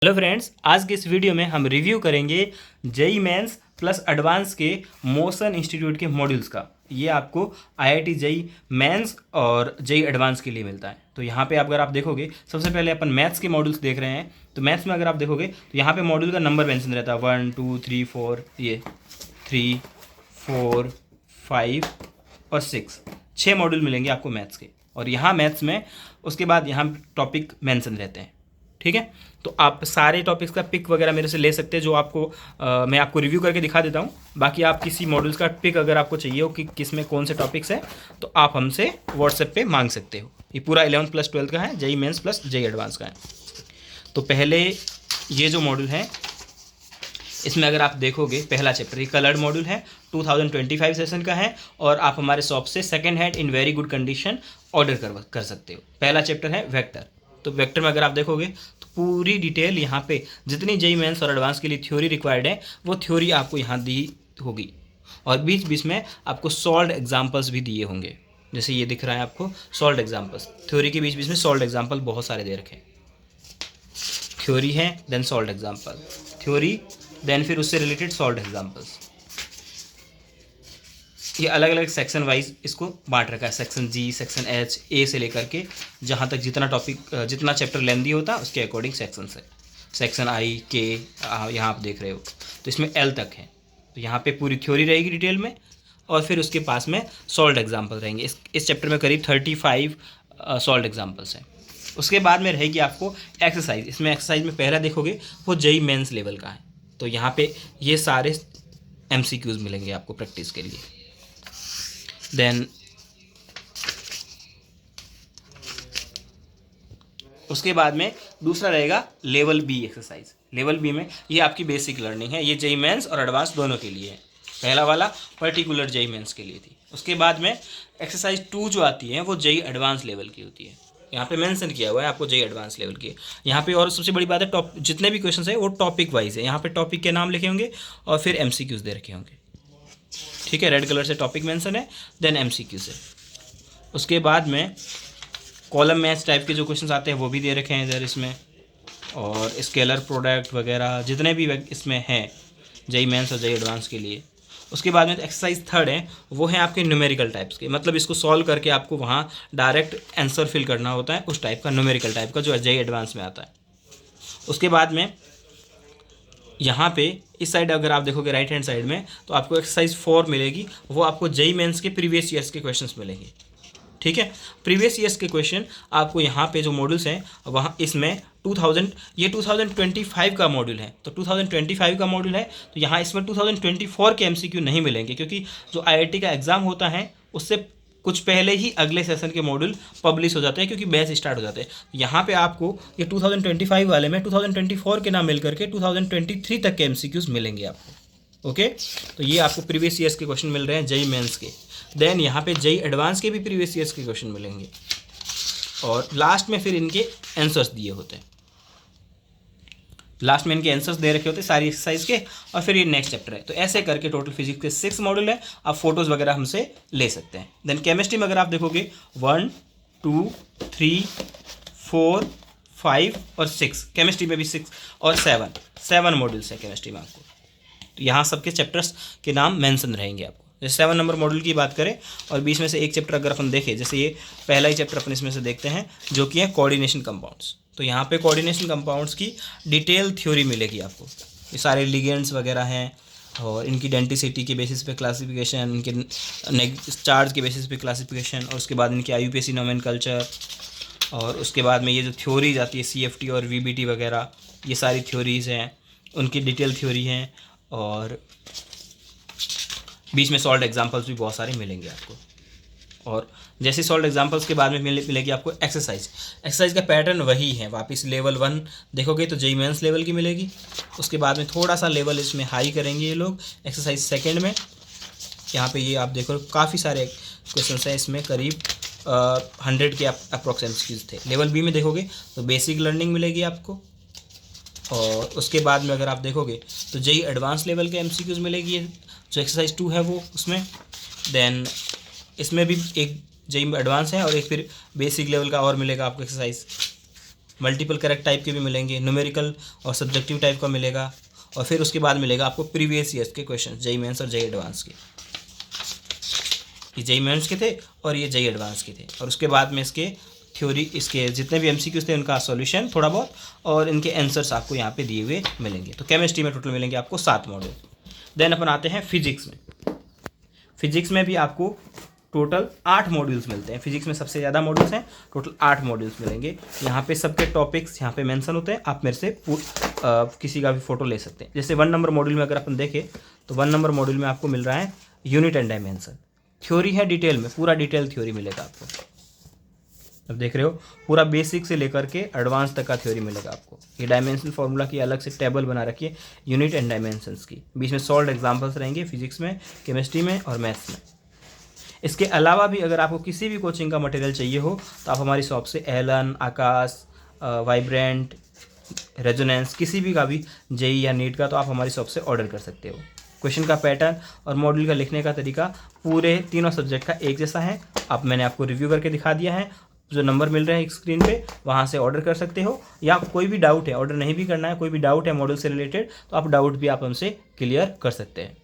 Hello friends, आज के इस वीडियो में हम रिव्यू करेंगे जेई मेंस प्लस एडवांस के मोशन इंस्टीट्यूट के मॉड्यूल्स का। ये आपको आईआईटी जेई मेंस और जेई एडवांस के लिए मिलता है। तो यहाँ पे अगर आप देखोगे, सबसे पहले अपन मैथ्स के मॉड्यूल्स देख रहे हैं। तो मैथ्स में अगर आप देखोगे तो यहाँ पे मॉड्यूल का नंबर मेंशन रहता है 1 2 3 4, ये 3 4 5 और 6 मॉड्यूल मिलेंगे आपको मैथ्स के। और यहाँ मैथ्स में उसके बाद यहाँ टॉपिक मेंशन रहते हैं। ठीक है, तो आप सारे टॉपिक्स का पिक वगैरह मेरे से ले सकते हैं, जो आपको मैं आपको रिव्यू करके दिखा देता हूँ। बाकी आप किसी मॉड्यूल्स का पिक अगर आपको चाहिए हो कि किस में कौन से टॉपिक्स हैं, तो आप हमसे व्हाट्सएप पे मांग सकते हो। ये पूरा 11th प्लस 12th का है, JEE mains plus JEE advance का है। तो पहले ये जो मॉड्यूल है, इसमें अगर आप देखोगे पहला चैप्टर ये कलर्ड मॉड्यूल है, 2025 सेशन का है। और आप हमारे शॉप से second hand in very good condition order कर सकते हो। पहला चैप्टर है वेक्टर। तो वेक्टर में अगर आप देखोगे तो पूरी डिटेल यहाँ पे जितनी जेई मेंस और एडवांस के लिए थ्योरी रिक्वायर्ड है, वो थ्योरी आपको यहाँ दी होगी। और बीच बीच में आपको सॉल्व्ड एग्जाम्पल्स भी दिए होंगे, जैसे ये दिख रहा है आपको सॉल्व्ड एग्जाम्पल्स। थ्योरी के बीच बीच में सॉल्व्ड एग्जाम्पल बहुत सारे दे रखे हैं। थ्योरी है, then solved example, theory then फिर उससे रिलेटेड सॉल्व्ड एग्जाम्पल्स। ये अलग अलग सेक्शन वाइज इसको बांट रखा है, सेक्शन जी, सेक्शन एच, ए से लेकर के जहाँ तक जितना टॉपिक जितना चैप्टर लेंदी होता है उसके अकॉर्डिंग सेक्शन है। सेक्शन आई के यहाँ आप देख रहे हो, तो इसमें एल तक है। तो यहाँ पे पूरी थ्योरी रहेगी डिटेल में, और फिर उसके पास में सॉल्व्ड एग्जाम्पल रहेंगे। इस चैप्टर में करीब 35 सॉल्व्ड एग्जाम्पल्स हैं। उसके बाद में रहेगी आपको एक्सरसाइज। इसमें एक्सरसाइज में पहला देखोगे वो जेई मेंस लेवल का है। तो यहाँ पे ये सारे MCQs मिलेंगे आपको प्रैक्टिस के लिए। देन उसके बाद में दूसरा रहेगा level B exercise. Level B में ये आपकी बेसिक लर्निंग है। ये जेई मेंस और एडवांस दोनों के लिए है। पहला वाला पर्टिकुलर जेई मेंस के लिए थी। उसके बाद में एक्सरसाइज 2 जो आती है वो जेई एडवांस लेवल की होती है। यहाँ पे मेंशन किया हुआ है आपको जेई एडवांस लेवल की। यहाँ पे और सबसे बड़ी बात है, जितने भी क्वेश्चन है वो टॉपिक वाइज है। यहाँ पे टॉपिक के नाम लिखे होंगे और फिर MCQs दे रखे होंगे। ठीक है, रेड कलर से टॉपिक मेंशन है, देन MCQs है। उसके बाद में कॉलम मैच टाइप के जो क्वेश्चंस आते हैं वो भी दे रखे हैं इधर इसमें, और स्केलर प्रोडक्ट वगैरह जितने भी इसमें हैं जेई मेंस और जेई एडवांस के लिए। उसके बाद में एक्सरसाइज 3 है, वो है आपके न्यूमेरिकल टाइप्स के, मतलब इसको सॉल्व करके आपको वहाँ डायरेक्ट आंसर फिल करना होता है, उस टाइप का न्यूमेरिकल टाइप का जो जेई एडवांस में आता है। उसके बाद में यहाँ पे इस साइड अगर आप देखोगे राइट हैंड साइड में, तो आपको एक्सरसाइज 4 मिलेगी। वो आपको जेई मेंस के प्रीवियस ईयर्स के क्वेश्चंस मिलेंगे। ठीक है, प्रीवियस ईयर्स के क्वेश्चन आपको यहाँ पे जो मॉड्यूल्स हैं वहाँ इसमें 2025 का मॉड्यूल है। तो 2025 का मॉड्यूल है, तो यहाँ इसमें 2024 के MCQ नहीं मिलेंगे, क्योंकि जो IIT का एग्ज़ाम होता है उससे कुछ पहले ही अगले सेशन के मॉड्यूल पब्लिश हो जाते हैं, क्योंकि बैच स्टार्ट हो जाते हैं। यहाँ पे आपको ये 2025 वाले में 2024 के नाम मिल करके 2023 तक के MCQs मिलेंगे आपको। ओके, तो ये आपको प्रीवियस ईयर्स के क्वेश्चन मिल रहे हैं जेई मेंस के। देन यहाँ पे जेई एडवांस के भी प्रीवियस ईयर्स के क्वेश्चन मिलेंगे, और लास्ट में फिर इनके आंसर्स दिए होते हैं। लास्ट में इनके आंसर्स दे रखे होते हैं सारी एक्सरसाइज के, और फिर ये नेक्स्ट चैप्टर है। तो ऐसे करके टोटल फिजिक्स के 6 मॉड्यूल है। आप फोटोज़ वगैरह हमसे ले सकते हैं। देन केमिस्ट्री में अगर आप देखोगे 1 2 3 4 5 और 6, केमिस्ट्री में भी 6 और 7 मॉड्यूल्स हैं केमिस्ट्री में आपको। तो यहाँ सबके चैप्टर्स के नाम मेंशन रहेंगे आपको। जैसे 7 नंबर मॉड्यूल की बात करें, और बीच में से एक चैप्टर अगर अपन देखें, जैसे ये पहला ही चैप्टर अपन इसमें से देखते हैं, जो कि है कोऑर्डिनेशन कंपाउंड्स। तो यहाँ पे कोऑर्डिनेशन कंपाउंड्स की डिटेल थ्योरी मिलेगी आपको। ये सारे लिगेंड्स वगैरह हैं, और इनकी डेंटिसिटी के बेसिस पे क्लासिफिकेशन, इनके चार्ज के बेसिस पे क्लासिफिकेशन, और उसके बाद इनकी IUPAC नोमेनकल्चर, और उसके बाद में ये जो थ्योरीज आती है CFT और VBT वगैरह, ये सारी थ्योरीज़ हैं, उनकी डिटेल थ्योरी हैं। और बीच में सॉल्व एग्जांपल्स भी बहुत सारे मिलेंगे आपको। और जैसे सॉल्व एग्जांपल्स के बाद में मिलेगी आपको एक्सरसाइज का पैटर्न वही है। वापस लेवल 1 देखोगे तो जेई मेंस लेवल की मिलेगी। उसके बाद में थोड़ा सा लेवल इसमें हाई करेंगे ये लोग एक्सरसाइज 2 में। यहाँ पे ये आप देखो काफ़ी सारे क्वेश्चन हैं इसमें, करीब 100 के अप्रॉक्स MCQs थे। लेवल बी में देखोगे तो बेसिक लर्निंग मिलेगी आपको, और उसके बाद में अगर आप देखोगे तो जेई एडवांस लेवल के MCQs मिलेगी, जो एक्सरसाइज 2 है वो उसमें। देन इसमें भी एक जेई एडवांस है और एक फिर बेसिक लेवल का और मिलेगा आपको एक्सरसाइज। मल्टीपल करेक्ट टाइप के भी मिलेंगे, न्यूमेरिकल और सब्जेक्टिव टाइप का मिलेगा, और फिर उसके बाद मिलेगा आपको प्रीवियस ईयर्स के क्वेश्चन, जेईई मेंस और जेईई एडवांस के। ये जेईई मेंस के थे और ये जेईई एडवांस के थे, और उसके बाद में इसके थ्योरी, इसके जितने भी एमसीक्यूज थे उनका सॉल्यूशन थोड़ा बहुत, और इनके आंसर्स आपको यहाँ पे दिए हुए मिलेंगे। तो केमिस्ट्री में टोटल मिलेंगे आपको 7 मॉड्यूल। देन अपन आते हैं फिजिक्स में। फिजिक्स में भी आपको टोटल 8 मॉड्यूल्स मिलते हैं। फिजिक्स में सबसे ज़्यादा मॉड्यूल्स हैं, टोटल 8 मॉड्यूल्स मिलेंगे। यहाँ पे सबके टॉपिक्स यहाँ पे मेंशन होते हैं, आप मेरे से किसी का भी फोटो ले सकते हैं। जैसे 1 नंबर मॉड्यूल में अगर अपन देखें तो 1 नंबर मॉड्यूल में आपको मिल रहा है यूनिट एंड डायमेंशन, थ्योरी है डिटेल में, पूरा डिटेल थ्योरी मिलेगा आपको। अब देख रहे हो पूरा बेसिक से लेकर के एडवांस तक का थ्योरी मिलेगा आपको। ये डायमेंशनल फार्मूला की अलग से टेबल बना रखी है यूनिट एंड डायमेंशंस की, बीच में सॉल्व एग्जांपल्स रहेंगे फिजिक्स में, केमिस्ट्री में और मैथ्स में। इसके अलावा भी अगर आपको किसी भी कोचिंग का मटेरियल चाहिए हो तो आप हमारी शॉप से एलन, आकाश, वाइब्रेंट, रेजोनेंस, किसी भी का भी जेईई या नीट का, तो आप हमारी शॉप से ऑर्डर कर सकते हो। क्वेश्चन का पैटर्न और मॉड्यूल का लिखने का तरीका पूरे तीनों सब्जेक्ट का एक जैसा है। अब मैंने आपको रिव्यू करके दिखा दिया है, जो नंबर मिल रहे हैं स्क्रीन पे वहाँ से ऑर्डर कर सकते हो, या कोई भी डाउट है, ऑर्डर नहीं भी करना है, कोई भी डाउट है मॉडल से रिलेटेड, तो आप डाउट भी आप हमसे क्लियर कर सकते हैं।